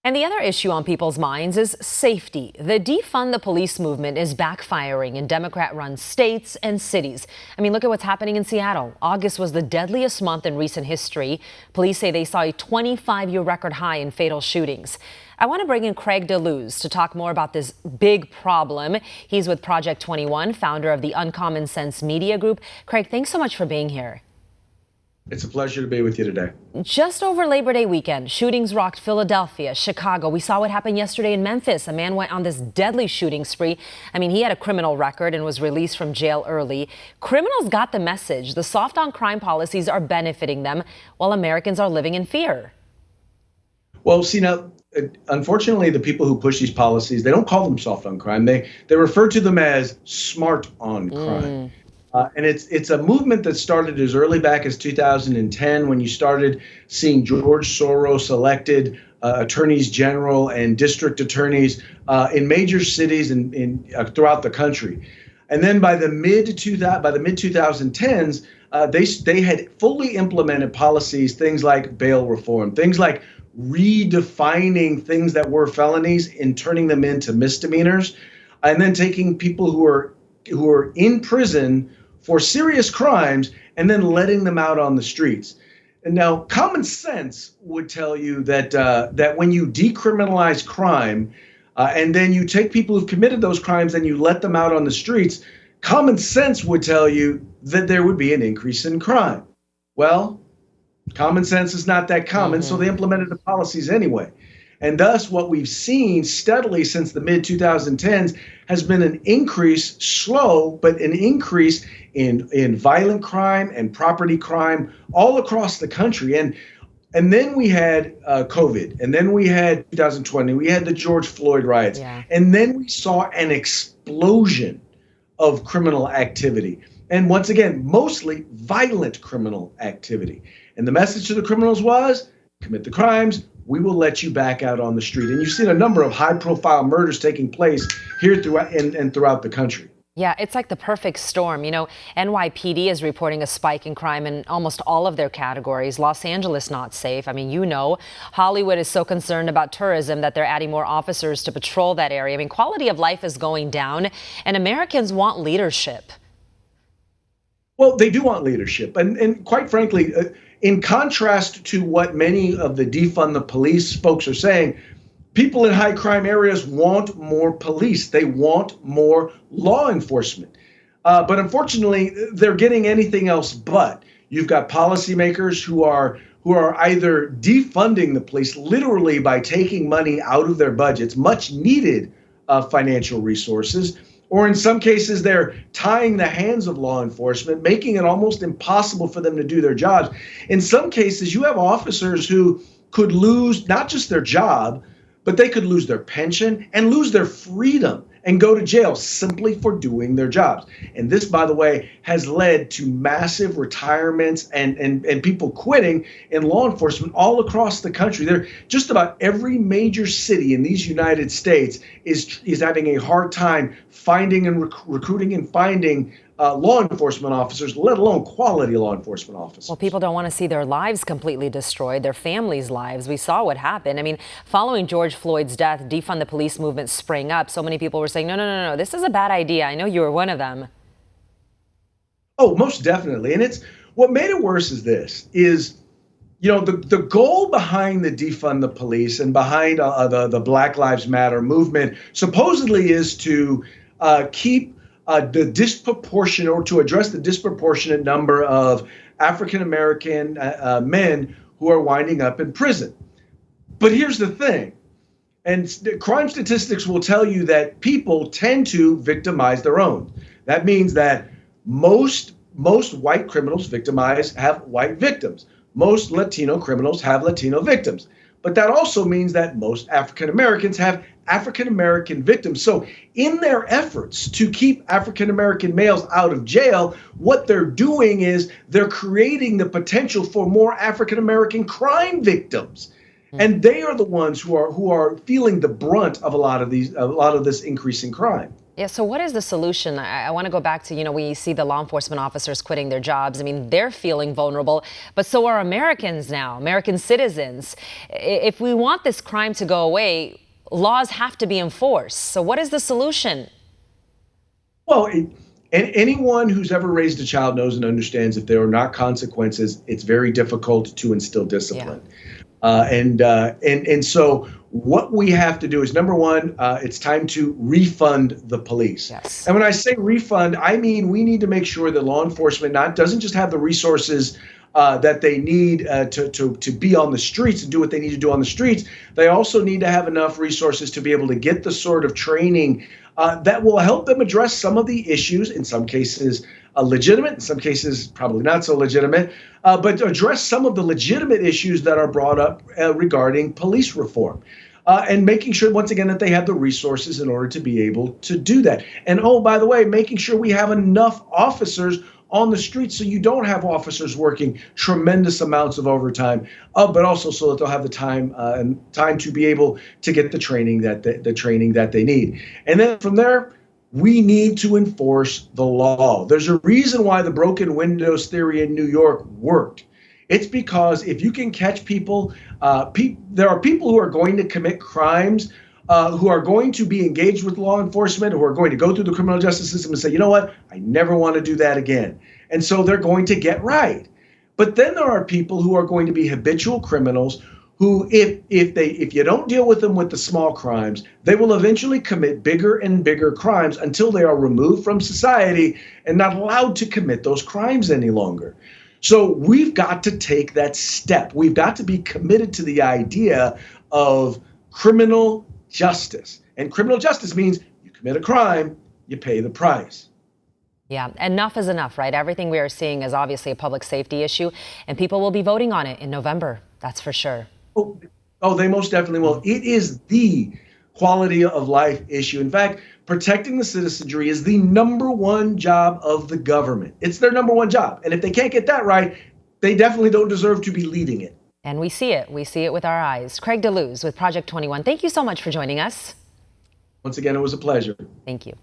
And the other issue on people's minds is safety. The defund the police movement is backfiring in Democrat-run states and cities. I mean, look at what's happening in Seattle. August was the deadliest month in recent history. Police say they saw a 25-year record high in fatal shootings. I want to bring in Craig DeLuz to talk more about this big problem. He's with Project 21, founder of the Uncommon Sense Media Group. Craig, thanks so much for being here. It's a pleasure to be with you today. Just over Labor Day weekend, shootings rocked Philadelphia, Chicago. We saw what happened yesterday in Memphis. A man went on this deadly shooting spree. I mean, he had a criminal record and was released from jail early. Criminals got the message. The soft on crime policies are benefiting them while Americans are living in fear. Well, see, now, unfortunately, the people who push these policies, they don't call them soft on crime. They refer to them as smart on crime. And it's a movement that started as early back as 2010 when you started seeing George Soros elected attorneys general and district attorneys in major cities in throughout the country. And then by the mid 2010s, they had fully implemented policies, things like bail reform, things like redefining things that were felonies and turning them into misdemeanors, and then taking people who are in prison for serious crimes and then letting them out on the streets. And now common sense would tell you that that when you decriminalize crime and then you take people who've committed those crimes and you let them out on the streets, common sense would tell you that there would be an increase in crime. Well, common sense is not that common, so they implemented the policies anyway. And thus, what we've seen steadily since the mid-2010s has been an increase, slow, but an increase in violent crime and property crime all across the country. And then we had COVID, and then we had 2020, we had the George Floyd riots, and then we saw an explosion of criminal activity. And once again, mostly violent criminal activity. And the message to the criminals was, commit the crimes, we will let you back out on the street. And you've seen a number of high-profile murders taking place here throughout the country. Yeah, it's like the perfect storm. You know, NYPD is reporting a spike in crime in almost all of their categories. Los Angeles not safe. I mean, you know, Hollywood is so concerned about tourism that they're adding more officers to patrol that area. I mean, quality of life is going down, and Americans want leadership. Well, they do want leadership. And quite frankly, in contrast to what many of the defund the police folks are saying, people in high crime areas want more police. They want more law enforcement. But unfortunately, they're getting anything else but. You've got policymakers who are either defunding the police literally by taking money out of their budgets, much needed financial resources, or in some cases, they're tying the hands of law enforcement, making it almost impossible for them to do their jobs. In some cases, you have officers who could lose not just their job, but they could lose their pension and lose their freedom and go to jail simply for doing their jobs. And this, by the way, has led to massive retirements and people quitting in law enforcement all across the country. There, just about every major city in these United States is having a hard time finding and recruiting and finding law enforcement officers, let alone quality law enforcement officers. Well, people don't want to see their lives completely destroyed, their families' lives. We saw what happened. I mean, following George Floyd's death, defund the police movement sprang up. So many people were saying, no, this is a bad idea. I know you were one of them. Oh, most definitely. And it's what made it worse is you know, the goal behind the defund the police and behind the Black Lives Matter movement supposedly is to keep the disproportionate, or to address the disproportionate number of African-American men who are winding up in prison. But here's the thing, and crime statistics will tell you that people tend to victimize their own. That means that most white criminals have white victims. Most Latino criminals have Latino victims. But that also means that most African Americans have African American victims. So in their efforts to keep African American males out of jail, what they're doing is they're creating the potential for more African American crime victims. And they are the ones who are feeling the brunt of a lot of this increase in crime. Yeah, so what is the solution? I want to go back to, we see the law enforcement officers quitting their jobs. I mean, they're feeling vulnerable, but so are Americans now, American citizens. If we want this crime to go away, laws have to be enforced. So what is the solution? Well, and anyone who's ever raised a child knows and understands if there are not consequences, it's very difficult to instill discipline. And so what we have to do is, number one, it's time to refund the police. Yes. And when I say refund, I mean we need to make sure that law enforcement doesn't just have the resources that they need to be on the streets and do what they need to do on the streets. They also need to have enough resources to be able to get the sort of training that will help them address some of the issues, in some cases legitimate, in some cases probably not so legitimate, but address some of the legitimate issues that are brought up regarding police reform. And making sure, once again, that they have the resources in order to be able to do that. And, oh, by the way, making sure we have enough officers on the streets so you don't have officers working tremendous amounts of overtime, but also so that they'll have the time to be able to get the training that they need. And then from there, we need to enforce the law. There's a reason why the broken windows theory in New York worked. It's because if you can catch people, there are people who are going to commit crimes, who are going to be engaged with law enforcement, who are going to go through the criminal justice system and say, you know what, I never want to do that again. And so they're going to get right. But then there are people who are going to be habitual criminals who, if you don't deal with them with the small crimes, they will eventually commit bigger and bigger crimes until they are removed from society and not allowed to commit those crimes any longer. So we've got to take that step. We've got to be committed to the idea of criminal justice. And criminal justice means you commit a crime, you pay the price. Yeah, enough is enough, right? Everything we are seeing is obviously a public safety issue, and people will be voting on it in November. That's for sure. Oh, they most definitely will. It is the quality of life issue. In fact, protecting the citizenry is the number one job of the government. It's their number one job. And if they can't get that right, they definitely don't deserve to be leading it. And we see it. We see it with our eyes. Craig DeLuz with Project 21. Thank you so much for joining us. Once again, it was a pleasure. Thank you.